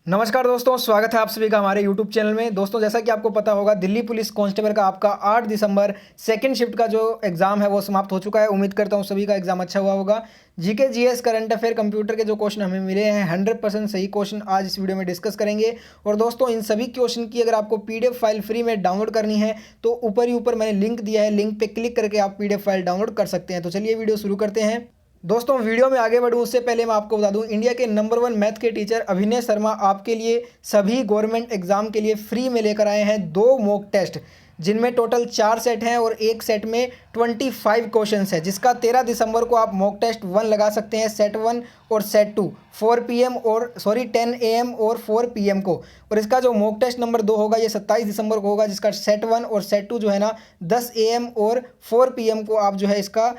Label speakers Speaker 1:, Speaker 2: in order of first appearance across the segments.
Speaker 1: नमस्कार दोस्तों, स्वागत है आप सभी का हमारे YouTube चैनल में। दोस्तों, जैसा कि आपको पता होगा, दिल्ली पुलिस कांस्टेबल का आपका 8 दिसंबर सेकंड शिफ्ट का जो एग्ज़ाम है वो समाप्त हो चुका है। उम्मीद करता हूँ सभी का एग्ज़ाम अच्छा हुआ होगा। GK GS current affair computer के जो क्वेश्चन हमें मिले हैं 100% सही क्वेश्चन आज इस वीडियो में डिस्कस करेंगे। और दोस्तों, इन सभी क्वेश्चन की अगर आपको PDF फाइल फ्री में डाउनलोड करनी है तो ऊपर ही ऊपर मैंने लिंक दिया है, लिंक पर क्लिक करके आप PDF फाइल डाउनलोड कर सकते हैं। तो चलिए वीडियो शुरू करते हैं। दोस्तों, वीडियो में आगे बढ़ूं उससे पहले मैं आपको बता दूं, इंडिया के नंबर 1 मैथ के टीचर अभिनय शर्मा आपके लिए सभी गवर्नमेंट एग्जाम के लिए फ्री में लेकर आए हैं 2 मॉक टेस्ट, जिनमें टोटल 4 सेट हैं और एक सेट में 25 क्वेश्चंस है, जिसका 13 दिसंबर को आप मॉक टेस्ट 1 लगा सकते हैं, सेट 1 और सेट 2 10 AM और 4 PM को। और इसका जो मॉक टेस्ट नंबर 2 होगा ये 27 दिसंबर को होगा, जिसका सेट 1 और सेट 2 जो है ना 10 AM और 4 PM को आप जो है इसका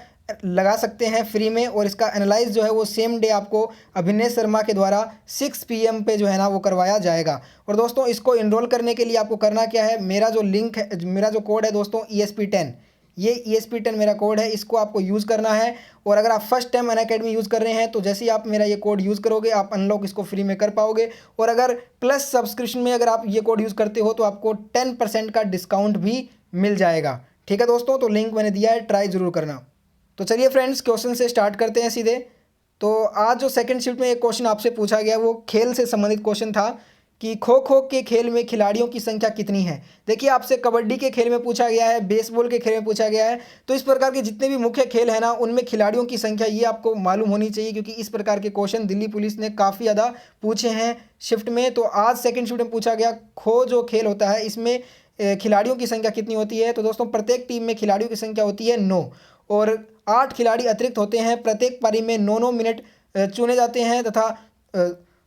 Speaker 1: लगा सकते हैं फ्री में। और इसका एनालाइज जो है वो सेम डे आपको अभिनय शर्मा के द्वारा 6 PM पे जो है ना वो करवाया जाएगा। और दोस्तों, इसको इनरोल करने के लिए आपको करना क्या है, मेरा जो लिंक है, मेरा जो कोड है दोस्तों ESP10, ये ESP10 मेरा कोड है, इसको आपको यूज़ करना है। और अगर आप फर्स्ट टाइम अनअकैडमी यूज़ कर रहे हैं तो जैसे ही आप मेरा ये कोड यूज़ करोगे आप अनलॉक इसको फ्री में कर पाओगे। और अगर प्लस सब्सक्रिप्शन में अगर आप ये कोड यूज़ करते हो तो आपको 10% का डिस्काउंट भी मिल जाएगा। ठीक है दोस्तों, तो लिंक मैंने दिया है, ट्राई ज़रूर करना। तो चलिए फ्रेंड्स, क्वेश्चन से स्टार्ट करते हैं सीधे। तो आज जो सेकंड शिफ्ट में एक क्वेश्चन आपसे पूछा गया वो खेल से संबंधित क्वेश्चन था कि खो खो के खेल में खिलाड़ियों की संख्या कितनी है। देखिए, आपसे कबड्डी के खेल में पूछा गया है, बेसबॉल के खेल में पूछा गया है। तो इस प्रकार के जितने भी मुख्य खेल है ना उनमें खिलाड़ियों की संख्या ये आपको मालूम होनी चाहिए, क्योंकि इस प्रकार के क्वेश्चन दिल्ली पुलिस ने काफ़ी ज़्यादा पूछे हैं शिफ्ट में। तो आज सेकेंड शिफ्ट में पूछा गया खो जो खेल होता है इसमें खिलाड़ियों की संख्या कितनी होती है। तो दोस्तों, प्रत्येक टीम में खिलाड़ियों की संख्या होती है 9 और 8 खिलाड़ी अतिरिक्त होते हैं। प्रत्येक पारी में 9 मिनट चुने जाते हैं तथा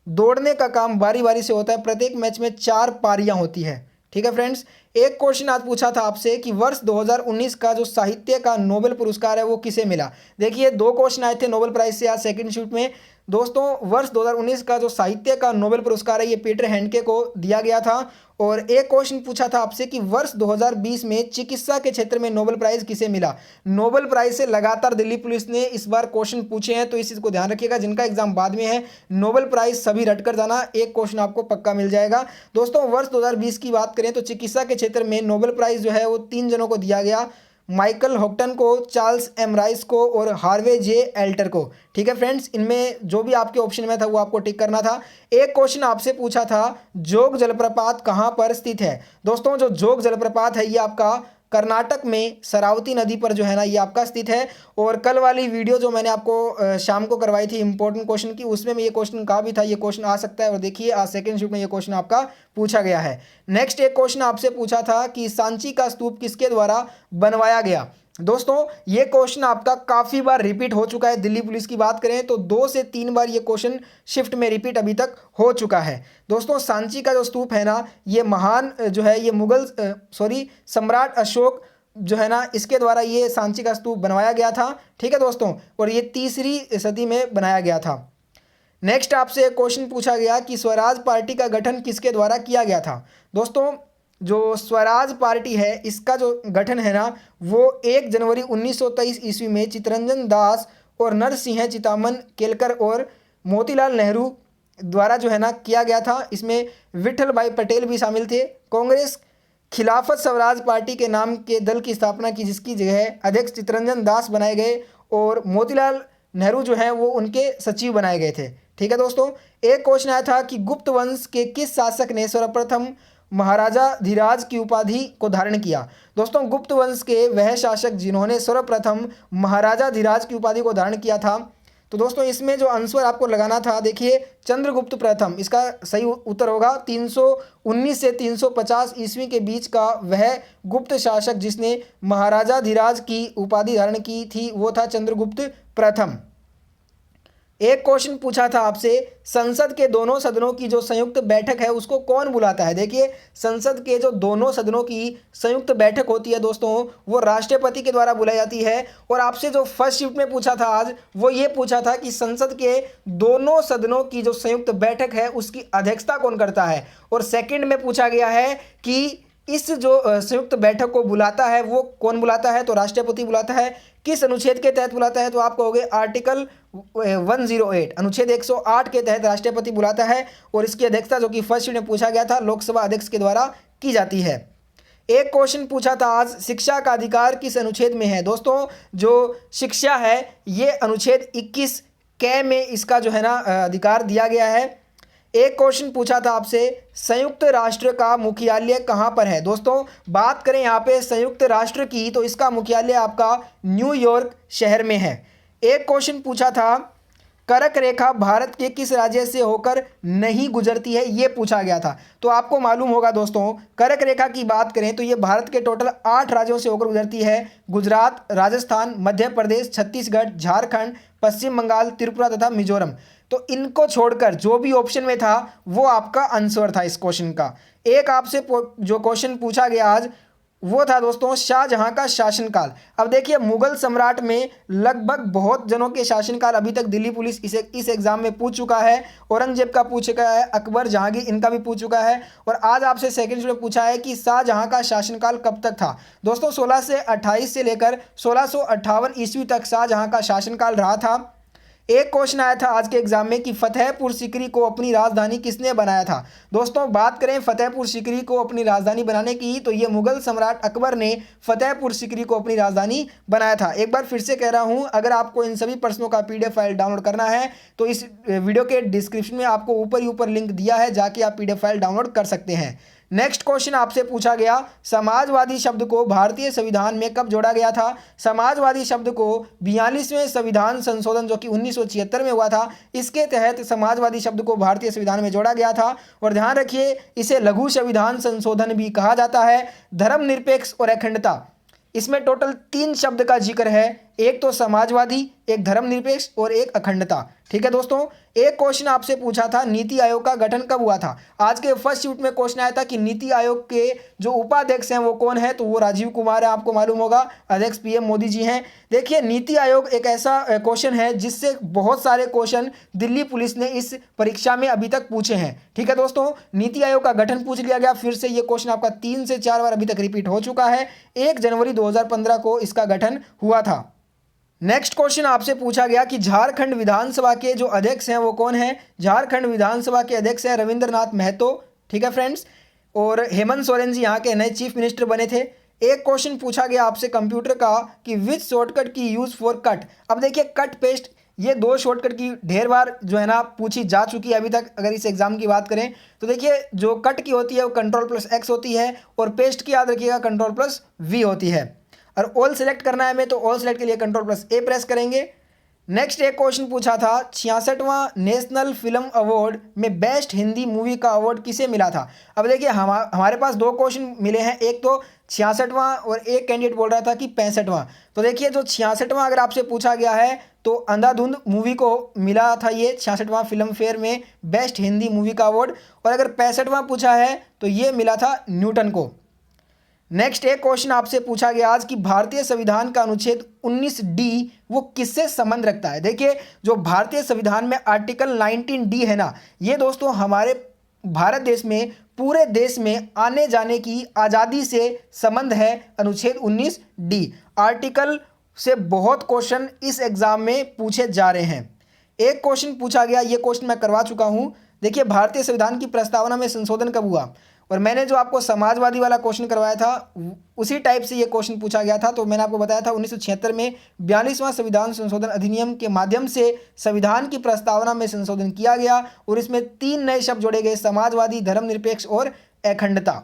Speaker 1: दौड़ने का काम बारी बारी से होता है। प्रत्येक मैच में 4 पारियां होती है। ठीक है फ्रेंड्स, एक क्वेश्चन आज पूछा था आपसे कि वर्ष 2019 का जो साहित्य का नोबेल पुरस्कार है वो किसे मिला। देखिए, 2 क्वेश्चन आए थे नोबेल प्राइज से आज सेकंड शिफ्ट में। दोस्तों, वर्ष 2019 का जो साहित्य का नोबेल पुरस्कार है ये पीटर हैंडके को दिया गया था। और एक क्वेश्चन पूछा था आपसे कि वर्ष 2020 में चिकित्सा के क्षेत्र में नोबेल प्राइज किसे मिला। नोबेल प्राइज से लगातार दिल्ली पुलिस ने इस बार क्वेश्चन पूछे हैं, तो इस चीज़ को ध्यान रखिएगा। जिनका एग्जाम बाद में है, नोबेल प्राइज सभी रट कर जाना, एक क्वेश्चन आपको पक्का मिल जाएगा। दोस्तों, वर्ष 2020 की बात करें तो चिकित्सा के क्षेत्र में नोबेल प्राइज जो है वो 3 जनों को दिया गया, माइकल हॉक्टन को, चार्ल्स एम राइस को और हार्वे जे एल्टर को। ठीक है फ्रेंड्स, इनमें जो भी आपके ऑप्शन में था वो आपको टिक करना था। एक क्वेश्चन आपसे पूछा था जोग जलप्रपात कहाँ पर स्थित है। दोस्तों, जो जोग जलप्रपात है ये आपका कर्नाटक में शरावती नदी पर जो है ना ये आपका स्थित है। और कल वाली वीडियो जो मैंने आपको शाम को करवाई थी इंपॉर्टेंट क्वेश्चन की, उसमें ये क्वेश्चन कहा भी था ये क्वेश्चन आ सकता है। और देखिए, आज सेकंड शिफ्ट में ये क्वेश्चन आपका पूछा गया है। नेक्स्ट एक क्वेश्चन आपसे पूछा था कि सांची का स्तूप किसके द्वारा बनवाया गया। दोस्तों, ये क्वेश्चन आपका काफ़ी बार रिपीट हो चुका है। दिल्ली पुलिस की बात करें तो 2 से 3 बार ये क्वेश्चन शिफ्ट में रिपीट अभी तक हो चुका है। दोस्तों, सांची का जो स्तूप है ना ये महान जो है ये सम्राट अशोक जो है ना इसके द्वारा ये सांची का स्तूप बनवाया गया था। ठीक है दोस्तों, और ये 3री सदी में बनाया गया था। नेक्स्ट आपसे एक क्वेश्चन पूछा गया कि स्वराज पार्टी का गठन किसके द्वारा किया गया था। दोस्तों, जो स्वराज पार्टी है इसका जो गठन है ना वो 1 जनवरी 1923 ईस्वी में चित्तरंजन दास और नरसिंह चितामन केलकर और मोतीलाल नेहरू द्वारा जो है ना किया गया था। इसमें विठल भाई पटेल भी शामिल थे। कांग्रेस खिलाफत स्वराज पार्टी के नाम के दल की स्थापना की, जिसकी जगह अध्यक्ष चित्तरंजन दास बनाए गए और मोतीलाल नेहरू जो है वो उनके सचिव बनाए गए थे। ठीक है दोस्तों, एक क्वेश्चन आया था कि गुप्त वंश के किस शासक ने सर्वप्रथम महाराजा धीराज की उपाधि को धारण किया। दोस्तों, गुप्त वंश के वह शासक जिन्होंने सर्वप्रथम महाराजा धीराज की उपाधि को धारण किया था। तो दोस्तों, इसमें जो आंसर आपको लगाना था, देखिए चंद्रगुप्त प्रथम इसका सही उत्तर होगा। 319 से 350 ईस्वी के बीच का वह गुप्त शासक जिसने महाराजा धीराज की उपाधि धारण की थी वो था चंद्रगुप्त प्रथम। एक क्वेश्चन पूछा था आपसे संसद के दोनों सदनों की जो संयुक्त बैठक है उसको कौन बुलाता है। देखिए, संसद के जो दोनों सदनों की संयुक्त बैठक होती है दोस्तों वो राष्ट्रपति के द्वारा बुलाई जाती है। और आपसे जो फर्स्ट शिफ्ट में पूछा था आज वो ये पूछा था कि संसद के दोनों सदनों की जो संयुक्त बैठक है उसकी अध्यक्षता कौन करता है। और सेकंड में पूछा गया है कि इस जो संयुक्त बैठक को बुलाता है वो कौन बुलाता है? तो राष्ट्रपति बुलाता है। किस अनुच्छेद के तहत बुलाता है? तो आप कहोगे आर्टिकल 108, अनुच्छेद 108 के तहत राष्ट्रपति बुलाता है। और इसकी अध्यक्षता, जो कि फर्स्ट में पूछा गया था, लोकसभा अध्यक्ष के द्वारा की जाती है। एक क्वेश्चन पूछा था आज, शिक्षा का अधिकार किस अनुच्छेद में है? दोस्तों, जो शिक्षा है ये अनुच्छेद 21 क में इसका जो है ना अधिकार दिया गया है। एक क्वेश्चन पूछा था आपसे, संयुक्त राष्ट्र का मुख्यालय कहाँ पर है? दोस्तों, बात करें यहाँ पे संयुक्त राष्ट्र की, तो इसका मुख्यालय आपका न्यूयॉर्क शहर में है। एक क्वेश्चन पूछा था, कर्क रेखा भारत के किस राज्य से होकर नहीं गुजरती है? ये पूछा गया था। तो आपको मालूम होगा दोस्तों, कर्क रेखा की बात करें तो ये भारत के टोटल 8 राज्यों से होकर गुजरती है। गुजरात, राजस्थान, मध्य प्रदेश, छत्तीसगढ़, झारखंड, पश्चिम बंगाल, त्रिपुरा तथा मिजोरम। तो इनको छोड़कर जो भी ऑप्शन में था वो आपका आंसर था इस क्वेश्चन का। एक आपसे जो क्वेश्चन पूछा गया आज वो था दोस्तों शाहजहां का शासनकाल। अब देखिए, मुगल सम्राट में लगभग बहुत जनों के शासनकाल अभी तक दिल्ली पुलिस इस एग्जाम में पूछ चुका है। औरंगजेब का पूछ चुका है, अकबर, जहांगीर, इनका भी पूछ चुका है। और आज आपसे सेकंड में पूछा है कि शाहजहां का शासनकाल कब तक था? दोस्तों, 1628 से लेकर 1658 ईस्वी तक शाहजहां का शासनकाल रहा था। एक क्वेश्चन आया था आज के एग्जाम में कि फतेहपुर सीकरी को अपनी राजधानी किसने बनाया था? दोस्तों, बात करें फतेहपुर सीकरी को अपनी राजधानी बनाने की, तो ये मुगल सम्राट अकबर ने फतेहपुर सीकरी को अपनी राजधानी बनाया था। एक बार फिर से कह रहा हूं, अगर आपको इन सभी प्रश्नों का PDF फाइल डाउनलोड करना है तो इस वीडियो के डिस्क्रिप्शन में आपको ऊपर ही ऊपर लिंक दिया है, जाके आप PDF फाइल डाउनलोड कर सकते हैं। नेक्स्ट क्वेश्चन आपसे पूछा गया, समाजवादी शब्द को भारतीय संविधान में कब जोड़ा गया था? समाजवादी शब्द को 42वें संविधान संशोधन, जो कि 1976 में हुआ था, इसके तहत समाजवादी शब्द को भारतीय संविधान में जोड़ा गया था। और ध्यान रखिए, इसे लघु संविधान संशोधन भी कहा जाता है। धर्मनिरपेक्ष और अखंडता, इसमें टोटल 3 शब्द का जिक्र है। एक तो समाजवादी, एक धर्मनिरपेक्ष और एक अखंडता। ठीक है दोस्तों, एक क्वेश्चन आपसे पूछा था, नीति आयोग का गठन कब हुआ था? आज के फर्स्ट शिफ्ट में क्वेश्चन आया था कि नीति आयोग के जो उपाध्यक्ष हैं वो कौन है? तो वो राजीव कुमार है, आपको मालूम होगा। अध्यक्ष PM मोदी जी हैं। देखिए, नीति आयोग एक ऐसा क्वेश्चन है जिससे बहुत सारे क्वेश्चन दिल्ली पुलिस ने इस परीक्षा में अभी तक पूछे हैं। ठीक है दोस्तों, नीति आयोग का गठन पूछ लिया गया। फिर से ये क्वेश्चन आपका 3 से 4 बार अभी तक रिपीट हो चुका है। 1 जनवरी 2015 को इसका गठन हुआ था। नेक्स्ट क्वेश्चन आपसे पूछा गया कि झारखंड विधानसभा के जो अध्यक्ष हैं वो कौन है? झारखंड विधानसभा के अध्यक्ष हैं रविंद्रनाथ महतो। ठीक है फ्रेंड्स, और हेमंत सोरेन जी यहाँ के नए चीफ मिनिस्टर बने थे। एक क्वेश्चन पूछा गया आपसे कंप्यूटर का कि विच शॉर्टकट की यूज फॉर कट। अब देखिए, कट पेस्ट, ये 2 शॉर्टकट की ढेर बार जो है ना पूछी जा चुकी है अभी तक। अगर इस एग्जाम की बात करें तो देखिए, जो कट की होती है वो Ctrl+X होती है, और पेस्ट की याद रखिएगा Ctrl+V होती है। और ऑल सेलेक्ट करना है हमें, तो ऑल सेलेक्ट के लिए Ctrl+A प्रेस करेंगे। नेक्स्ट एक क्वेश्चन पूछा था, 66वां नेशनल फिल्म अवार्ड में बेस्ट हिंदी मूवी का अवार्ड किसे मिला था? अब देखिए, हमारे पास 2 क्वेश्चन मिले हैं, एक तो 66वां और एक कैंडिडेट बोल रहा था कि 65वां। तो देखिए, जो 66वां अगर आपसे पूछा गया है तो अंधाधुंध मूवी को मिला था ये 66वां फिल्म फेयर में बेस्ट हिंदी मूवी का अवार्ड। और अगर 65वां पूछा है तो ये मिला था न्यूटन को। नेक्स्ट एक क्वेश्चन आपसे पूछा गया आज कि भारतीय संविधान का अनुच्छेद 19D वो किससे संबंध रखता है? देखिए, जो भारतीय संविधान में आर्टिकल 19D है ना, ये दोस्तों हमारे भारत देश में, पूरे देश में आने जाने की आज़ादी से संबंध है। अनुच्छेद 19D आर्टिकल से बहुत क्वेश्चन इस एग्जाम में पूछे जा रहे हैं। एक क्वेश्चन पूछा गया, ये क्वेश्चन मैं करवा चुका हूँ। देखिए, भारतीय संविधान की प्रस्तावना में संशोधन कब हुआ? और मैंने जो आपको समाजवादी वाला क्वेश्चन करवाया था उसी टाइप से ये क्वेश्चन पूछा गया था। तो मैंने आपको बताया था 1976 में 42वां संविधान संशोधन अधिनियम के माध्यम से संविधान की प्रस्तावना में संशोधन किया गया, और इसमें 3 नए शब्द जोड़े गए, समाजवादी, धर्मनिरपेक्ष और अखंडता।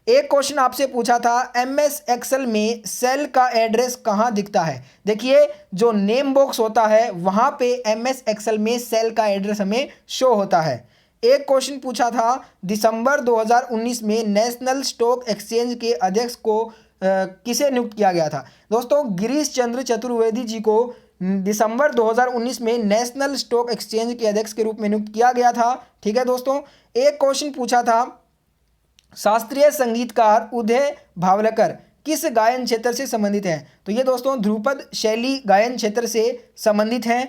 Speaker 1: एक क्वेश्चन आपसे पूछा था, MS एक्सेल में सेल का एड्रेस कहाँ दिखता है? देखिए, जो नेम बॉक्स होता है वहाँ पे MS एक्सेल में सेल का एड्रेस हमें शो होता है। एक क्वेश्चन पूछा था, दिसंबर 2019 में नेशनल स्टॉक एक्सचेंज के अध्यक्ष को किसे नियुक्त किया गया था? दोस्तों, गिरीश चंद्र चतुर्वेदी जी को दिसंबर 2019 में नेशनल स्टॉक एक्सचेंज के अध्यक्ष के रूप में नियुक्त किया गया था। ठीक है दोस्तों, एक क्वेश्चन पूछा था, शास्त्रीय संगीतकार उदय भावलकर किस गायन क्षेत्र से संबंधित हैं? तो ये दोस्तों ध्रुपद शैली गायन क्षेत्र से संबंधित हैं।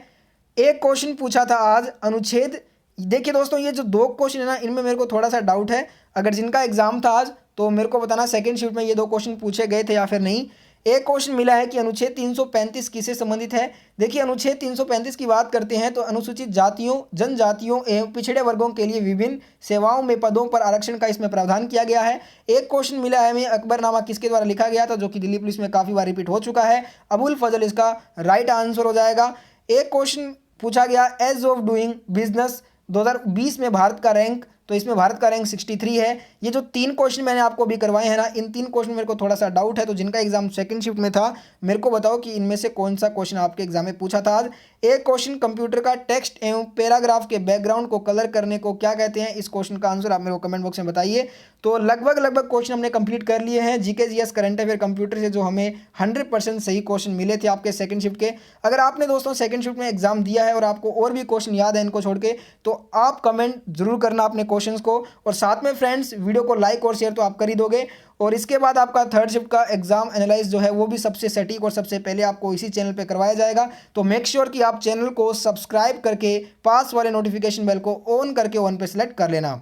Speaker 1: एक क्वेश्चन पूछा था आज, अनुच्छेद, देखिए दोस्तों, ये जो 2 क्वेश्चन है ना, इनमें मेरे को थोड़ा सा डाउट है। अगर जिनका एग्जाम था आज तो मेरे को बताना सेकंड शिफ्ट में ये 2 क्वेश्चन पूछे गए थे या फिर नहीं। एक क्वेश्चन मिला है कि अनुच्छेद 335 किससे संबंधित है। देखिए अनुच्छेद 335 की बात करते हैं तो अनुसूचित जातियों, जनजातियों एवं पिछड़े वर्गों के लिए विभिन्न सेवाओं में पदों पर आरक्षण का इसमें प्रावधान किया गया है। एक क्वेश्चन मिला है हमें अकबरनामा किसके द्वारा लिखा गया था, जो कि दिल्ली पुलिस में काफ़ी बार रिपीट हो चुका है। अबुल फजल इसका राइट आंसर हो जाएगा। एक क्वेश्चन पूछा गया एज ऑफ डूइंग बिजनेस 2020 में भारत का रैंक, तो इसमें भारत का रैंक 63 है। ये जो 3 क्वेश्चन मैंने आपको अभी करवाए हैं ना, इन 3 क्वेश्चन मेरे को थोड़ा सा डाउट है, तो जिनका एग्जाम सेकंड शिफ्ट में था मेरे को बताओ कि इनमें से कौन सा क्वेश्चन आपके एग्जाम में पूछा था आज। एक क्वेश्चन कंप्यूटर का टेक्स्ट एवं पैराग्राफ के बैकग्राउंड को कलर करने को क्या कहते हैं, इस क्वेश्चन का आंसर आप मेरे को कमेंट बॉक्स में बताइए। तो लगभग क्वेश्चन हमने कंप्लीट कर लिए हैं GK GS current affair computer से, जो हमें 100% सही क्वेश्चन मिले थे आपके सेकंड शिफ्ट के। अगर आपने दोस्तों सेकंड शिफ्ट में एग्जाम दिया है और आपको और भी क्वेश्चन याद है इनको छोड़ के, तो आप कमेंट जरूर करना अपने क्वेश्चंस को, और साथ में फ्रेंड्स वीडियो को लाइक और शेयर तो आप कर ही दोगे। और इसके बाद आपका थर्ड शिफ्ट का एग्जाम एनालाइज जो है वो भी सबसे सटीक और सबसे पहले आपको इसी चैनल पे करवाया जाएगा। तो मेक श्योर कि आप चैनल को सब्सक्राइब करके पास वाले नोटिफिकेशन बेल को ऑन करके ऑन पे सेलेक्ट कर लेना।